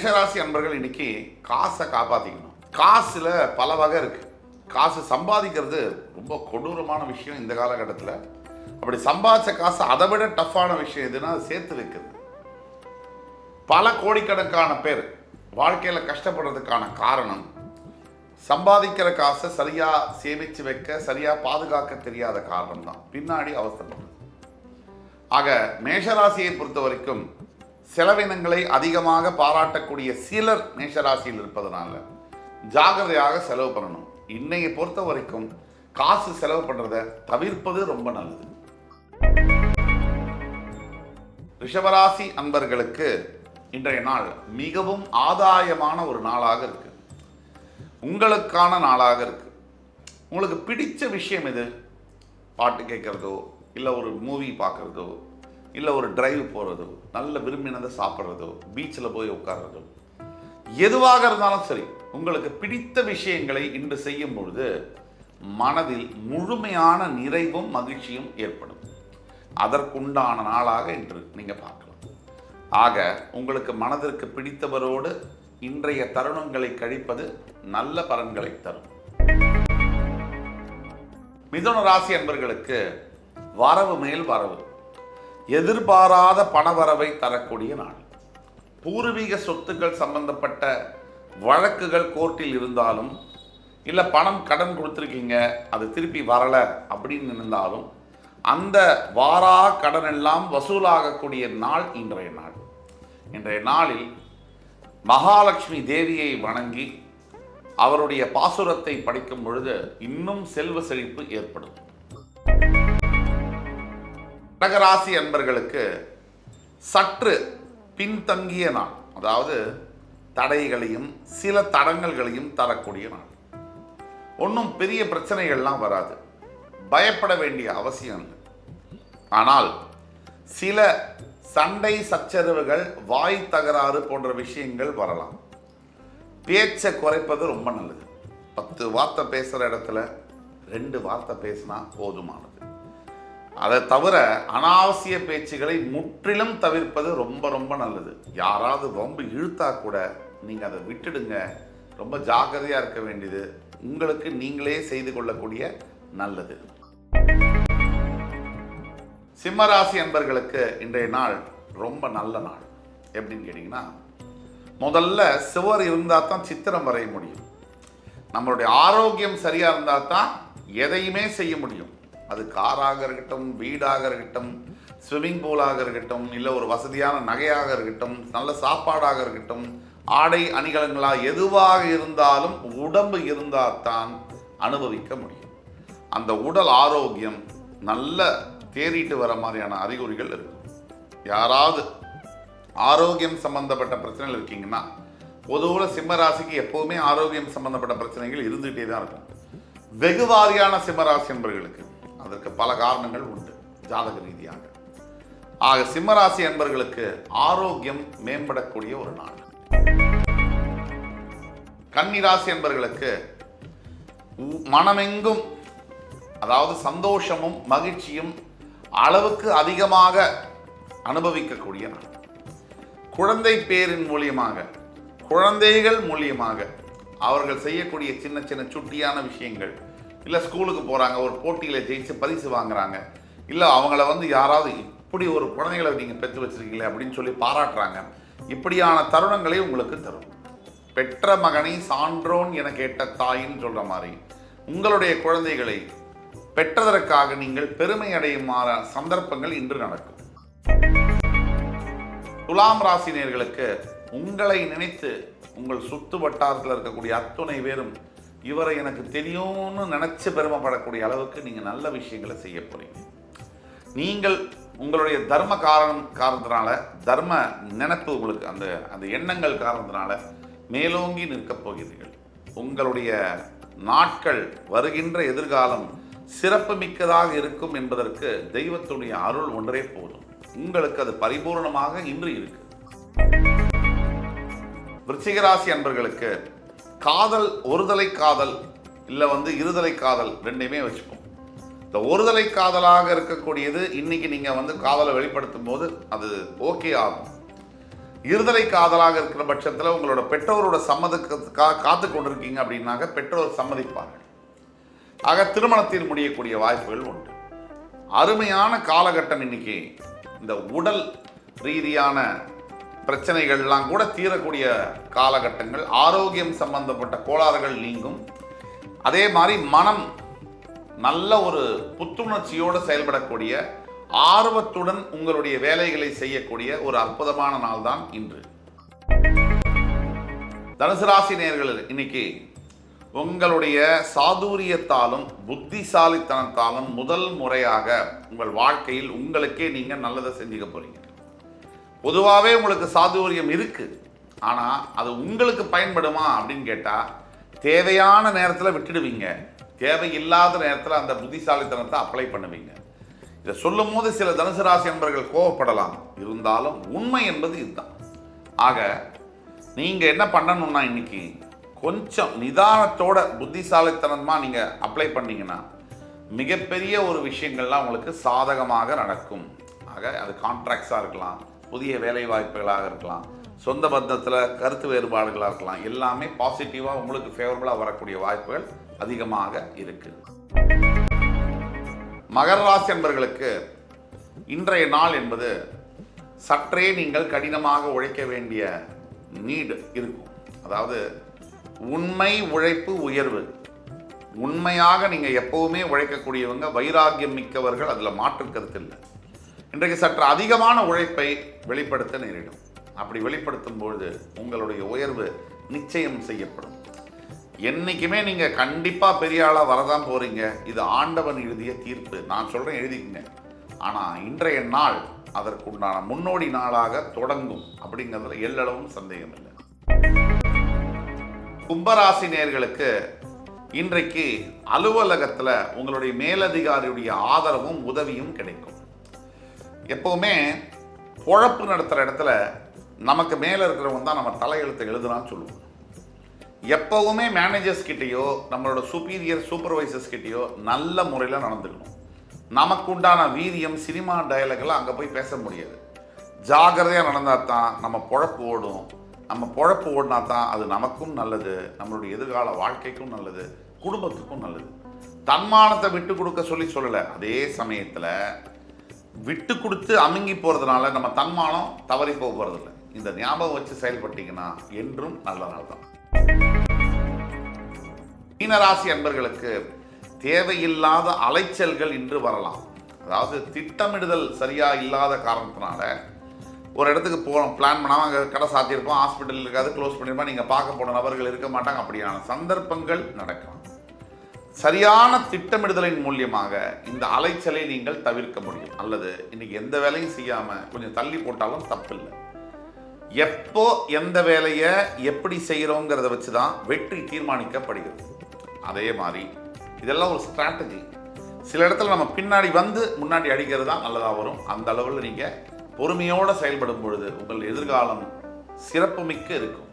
மேஷராசி அன்பர்கள் இன்னைக்கு காசை காப்பாற்றிக்கணும். காசில் பல வகை இருக்குது. காசு சம்பாதிக்கிறது ரொம்ப கொடூரமான விஷயம் இந்த காலகட்டத்தில். அப்படி சம்பாதிச்ச காசு அதை விட டஃப்பான விஷயம் எதுனா சேர்த்து வைக்கிறது. பல கோடிக்கணக்கான பேர் வாழ்க்கையில் கஷ்டப்படுறதுக்கான காரணம் சம்பாதிக்கிற காசை சரியாக சேமித்து வைக்க, சரியாக பாதுகாக்க தெரியாத காரணம் தான் பின்னாடி அவஸ்தைப்படுறது. ஆக மேஷராசியை பொறுத்த வரைக்கும் செலவினங்களை அதிகமாக பாராட்டக்கூடிய சிலர் மேஷராசியில் இருப்பதனால ஜாகிரதையாக செலவு பண்ணணும். இன்னையை பொறுத்த வரைக்கும் காசு செலவு பண்ணுறதை தவிர்ப்பது ரொம்ப நல்லது. ரிஷபராசி அன்பர்களுக்கு இன்றைய நாள் மிகவும் ஆதாயமான ஒரு நாளாக இருக்கு. உங்களுக்கான நாளாக இருக்கு. உங்களுக்கு பிடிச்ச விஷயம் எது? பாட்டு கேட்குறதோ, இல்லை ஒரு மூவி பார்க்குறதோ, இல்லை ஒரு டிரைவ் போகிறதோ, நல்ல விரும்பினதை சாப்பிட்றதோ, பீச்சில் போய் உட்கார்றதோ, எதுவாக இருந்தாலும் சரி, உங்களுக்கு பிடித்த விஷயங்களை இன்று செய்யும் பொழுது மனதில் முழுமையான நிறைவும் மகிழ்ச்சியும் ஏற்படும். அதற்குண்டான நாளாக இன்று நீங்கள் பார்க்கலாம். ஆக உங்களுக்கு மனதிற்கு பிடித்தவரோடு இன்றைய தருணங்களை கழிப்பது நல்ல பலன்களை தரும். மிதுன ராசி அன்பர்களுக்கு வரவு மேல் வரவு, எதிர்பாராத பணவரவை தரக்கூடிய நாள். பூர்வீக சொத்துக்கள் சம்பந்தப்பட்ட வழக்குகள் கோர்ட்டில் இருந்தாலும், இல்லை பணம் கடன் கொடுத்துருக்கீங்க அது திருப்பி வரலை அப்படின்னு இருந்தாலும், அந்த வாரா கடன் எல்லாம் வசூலாகக்கூடிய நாள் இன்றைய நாள். இன்றைய நாளில் மகாலட்சுமி தேவியை வணங்கி அவருடைய பாசுரத்தை படிக்கும் பொழுது இன்னும் செல்வ செழிப்பு ஏற்படும். கடகராசி அன்பர்களுக்கு சற்று பின்தங்கிய நாள், அதாவது தடைகளையும் சில தடங்கல்களையும் தரக்கூடிய நாள். ஒன்றும் பெரிய பிரச்சனைகள்லாம் வராது, பயப்பட வேண்டிய அவசியம் இல்லை. ஆனால் சில சண்டை சச்சரவுகள், வாய் தகராறு போன்ற விஷயங்கள் வரலாம். பேச்சை குறைப்பது ரொம்ப நல்லது. 10 வார்த்தை பேசுகிற இடத்துல 2 வார்த்தை பேசினா போதுமானது. அதை தவிர அனாவசிய பேச்சுகளை முற்றிலும் தவிர்ப்பது ரொம்ப ரொம்ப நல்லது. யாராவது ரொம்ப இழுத்தா கூட நீங்கள் அதை விட்டுடுங்க. ரொம்ப ஜாக்கிரதையாக இருக்க வேண்டியது உங்களுக்கு நீங்களே செய்து கொள்ளக்கூடிய நல்லது. சிம்மராசி அன்பர்களுக்கு இன்றைய நாள் ரொம்ப நல்ல நாள். எப்படின்னு கேட்டிங்கன்னா, முதல்ல சுவர் இருந்தால் தான் சித்திரம் வரைய முடியும். நம்மளுடைய ஆரோக்கியம் சரியாக இருந்தால் தான் எதையுமே செய்ய முடியும். அது காராக இருக்கட்டும், வீடாக இருக்கட்டும், ஸ்விம்மிங் பூலாக இருக்கட்டும், இல்லை ஒரு வசதியான நகையாக இருக்கட்டும், நல்ல சாப்பாடாக இருக்கட்டும், ஆடை அணிகலங்களாக எதுவாக இருந்தாலும் உடம்பு இருந்தால் தான் அனுபவிக்க முடியும். அந்த உடல் ஆரோக்கியம் நல்ல தேறிட்டு வர மாதிரியான அறிகுறிகள் இருக்கும். யாராவது ஆரோக்கியம் சம்பந்தப்பட்ட பிரச்சனைகள் இருக்கீங்கன்னா, பொதுவில் சிம்மராசிக்கு எப்போவுமே ஆரோக்கியம் சம்பந்தப்பட்ட பிரச்சனைகள் இருந்துகிட்டே தான் இருக்கும். வெகுவாரியான சிம்மராசி என்பவர்களுக்கு அதற்கு பல காரணங்கள் உண்டு ஜாதக ரீதியாக. ஆக சிம்மராசி என்பவர்களுக்கு ஆரோக்கியம் மேம்படக்கூடிய ஒரு நாள். கன்னிராசி என்பவர்களுக்கு மனமெங்கும், அதாவது சந்தோஷமும் மகிழ்ச்சியும் அளவுக்கு அதிகமாக அனுபவிக்கக்கூடிய நாள். குழந்தை பேரின் மூலியமாக, குழந்தைகள் மூலியமாக அவர்கள் செய்யக்கூடிய சின்ன சின்ன சுட்டியான விஷயங்கள், இல்லை ஸ்கூலுக்கு போகிறாங்க, ஒரு போட்டியில் ஜெயிச்சு பரிசு வாங்குறாங்க, இல்லை அவங்கள யாராவது இப்படி ஒரு குழந்தைகளை நீங்கள் பெற்று வச்சிருக்கீங்களே அப்படின்னு சொல்லி பாராட்டுறாங்க. இப்படியான தருணங்களை உங்களுக்கு தரும். பெற்ற மகனை சான்றோன் என கேட்ட தாயின்னு சொல்கிற மாதிரி உங்களுடைய குழந்தைகளை பெற்றதற்காக நீங்கள் பெருமை அடையும் சந்தர்ப்பங்கள் இன்று நடக்கும். துலாம் ராசினியர்களுக்கு உங்களை நினைத்து உங்கள் சுத்து வட்டாரத்தில் இருக்கக்கூடிய அத்துணை பேரும் இவரை எனக்கு தெரியும்னு நினைச்சு பெருமைப்படக்கூடிய அளவுக்கு நீங்கள் நல்ல விஷயங்களை செய்ய போறீங்க. நீங்கள் உங்களுடைய தர்ம காரணத்தினால, தர்ம நினைப்பு உங்களுக்கு அந்த எண்ணங்கள் காரணத்தினால மேலோங்கி நிற்கப் போகிறீர்கள். உங்களுடைய நாட்கள், வருகின்ற எதிர்காலம் சிறப்பு மிக்கதாக இருக்கும் என்பதற்கு தெய்வத்துடைய அருள் ஒன்றே போதும். உங்களுக்கு அது பரிபூர்ணமாக இன்று இருக்கு. விருச்சிகராசி அன்பர்களுக்கு காதல், ஒருதலை காதல், இல்லை இருதலை காதல் ரெண்டையுமே வச்சுப்போம். இந்த ஒருதலை காதலாக இருக்கக்கூடியது இன்னைக்கு நீங்கள் காதலை வெளிப்படுத்தும் போது அது ஓகே ஆகும். இருதலை காதலாக இருக்கிற பட்சத்தில் உங்களோட பெற்றோரோட சம்மதத்துக்காக காத்து கொண்டிருக்கீங்க அப்படின்னாக்க பெற்றோர் சம்மதிப்பார்கள். ஆக திருமணத்தில் முடியக்கூடிய வாய்ப்புகள் உண்டு. அருமையான காலகட்டம் இன்னைக்கு. இந்த உடல் ரீதியான பிரச்சனைகள்லாம் கூட தீரக்கூடிய காலகட்டங்கள், ஆரோக்கியம் சம்பந்தப்பட்ட கோளாறுகள் நீங்கும். அதே மாதிரி மனம் நல்ல ஒரு புத்துணர்ச்சியோடு செயல்படக்கூடிய, ஆர்வத்துடன் உங்களுடைய வேலைகளை செய்யக்கூடிய ஒரு அற்புதமான நாள் தான் இன்று. தனுசு ராசி நேயர்கள், இன்னைக்கு உங்களுடைய சாதுரியத்தாலும் புத்திசாலித்தனத்தாலும் முதல் முறையாக உங்கள் வாழ்க்கையில் உங்களுக்கே நீங்கள் நல்லதை செஞ்சுக்க போறீங்க. பொதுவாகவே உங்களுக்கு சாதுரியம் இருக்கு, ஆனால் அது உங்களுக்கு பயன்படுமா அப்படின்னு கேட்டால் தேவையான நேரத்தில் விட்டுடுவீங்க, தேவையில்லாத நேரத்தில் அந்த புத்திசாலித்தனத்தை அப்ளை பண்ணுவீங்க. இதை சொல்லும் போது சில தனுசு ராசி நண்பர்கள் கோவப்படலாம், இருந்தாலும் உண்மை என்பது இதுதான். ஆக நீங்கள் என்ன பண்ணணும்னா இன்னைக்கு கொஞ்சம் நிதானத்தோட புத்திசாலித்தனமாக நீங்கள் அப்ளை பண்ணீங்கன்னா மிகப்பெரிய ஒரு விஷயங்கள்லாம் உங்களுக்கு சாதகமாக நடக்கும். ஆக அது கான்ட்ராக்ட்ஸாக இருக்கலாம், புதிய வேலை வாய்ப்புகளாக இருக்கலாம், சொந்த பந்தத்தில் கருத்து வேறுபாடுகளாக இருக்கலாம், எல்லாமே பாசிட்டிவாக உங்களுக்கு ஃபேவரபுளாக வரக்கூடிய வாய்ப்புகள் அதிகமாக இருக்குது. மகர ராசி என்பவர்களுக்கு இன்றைய நாள் என்பது சற்றே நீங்கள் கடினமாக உழைக்க வேண்டிய நீடு இருக்கும். அதாவது உண்மை உழைப்பு உயர்வு. உண்மையாக நீங்கள் எப்பவுமே உழைக்கக்கூடியவங்க, வைராக்கியம் மிக்கவர்கள், அதில் மாற்று கருத்து இல்லை. இன்றைக்கு சற்று அதிகமான உழைப்பை வெளிப்படுத்த நேரிடும். அப்படி வெளிப்படுத்தும் பொழுது உங்களுடைய உயர்வு நிச்சயம் செய்யப்படும். என்றைக்குமே நீங்கள் கண்டிப்பாக பெரிய ஆளாக வரதான் போகிறீங்க. இது ஆண்டவன் எழுதிய தீர்ப்பு. நான் சொல்கிறேன், எழுதிக்கங்க. ஆனால் இன்றைய நாள் அதற்குண்டான முன்னோடி நாளாக தொடங்கும் அப்படிங்கிறதுல எல்லளவும் சந்தேகம் இல்லை. கும்பராசி நேயர்களுக்கு இன்றைக்கு அலுவலகத்தில் உங்களுடைய மேலதிகாரியுடைய ஆதரவும் உதவியும் கிடைக்கும். எப்பவுமே பொழப்பு நடத்துகிற இடத்துல நமக்கு மேலே இருக்கிறவங்க தான் நம்ம தலையெழுத்தை எழுதுனான்னு சொல்லுவோம். எப்பவுமே மேனேஜர்ஸ் கிட்டேயோ நம்மளோட சுப்பீரியர் சூப்பர்வைசர்ஸ் கிட்டேயோ நல்ல முறையில் நடந்துக்கணும். நமக்கு உண்டான வீரியம், சினிமா டயலாக்லாம் அங்கே போய் பேச முடியாது. ஜாகிரதையாக நடந்தால் தான் நம்ம பொழப்பு ஓடும். நம்ம பொழப்பு ஓடினா தான் அது நமக்கும் நல்லது, நம்மளுடைய எதிர்கால வாழ்க்கைக்கும் நல்லது, குடும்பத்துக்கும் நல்லது. தன்மானத்தை விட்டு கொடுக்க சொல்லலை. அதே சமயத்தில் விட்டு கொடுத்து அமுங்கி போகிறதுனால நம்ம தன்மானம் தவறி போகிறதில்லை. இந்த ஞாபகம் வச்சு செயல்பட்டீங்கன்னா என்றும் நல்ல நாள் தான். மீனராசி அன்பர்களுக்கு தேவையில்லாத அலைச்சல்கள் இன்று வரலாம். அதாவது திட்டமிடுதல் சரியாக இல்லாத காரணத்தினால ஒரு இடத்துக்கு போகிறோம், பிளான் பண்ணாமல் அங்கே கடை சாத்தியிருப்போம், ஹாஸ்பிட்டல் இருக்காது, க்ளோஸ் பண்ணியிருப்போம், நீங்கள் பார்க்க போன நபர்கள் இருக்க மாட்டாங்க. அப்படியான சந்தர்ப்பங்கள் நடக்கலாம். சரியான திட்டமிடுதலின் மூலியமாக இந்த அலைச்சலை நீங்கள் தவிர்க்க முடியும். அல்லது இன்னைக்கு எந்த வேலையும் செய்யாமல் கொஞ்சம் தள்ளி போட்டாலும் தப்பில்லை. எப்போ எந்த வேலையை எப்படி செய்கிறோங்கிறத வச்சு தான் வெற்றி தீர்மானிக்கப்படுகிறது. அதே மாதிரி இதெல்லாம் ஒரு ஸ்ட்ராட்டஜி. சில இடத்துல நம்ம பின்னாடி வந்து முன்னாடி அடிக்கிறது தான் நல்லதாக வரும். அந்த அளவில் நீங்கள் பொறுமையோடு செயல்படும் பொழுது உங்கள் எதிர்காலம் சிறப்புமிக்க இருக்கும்.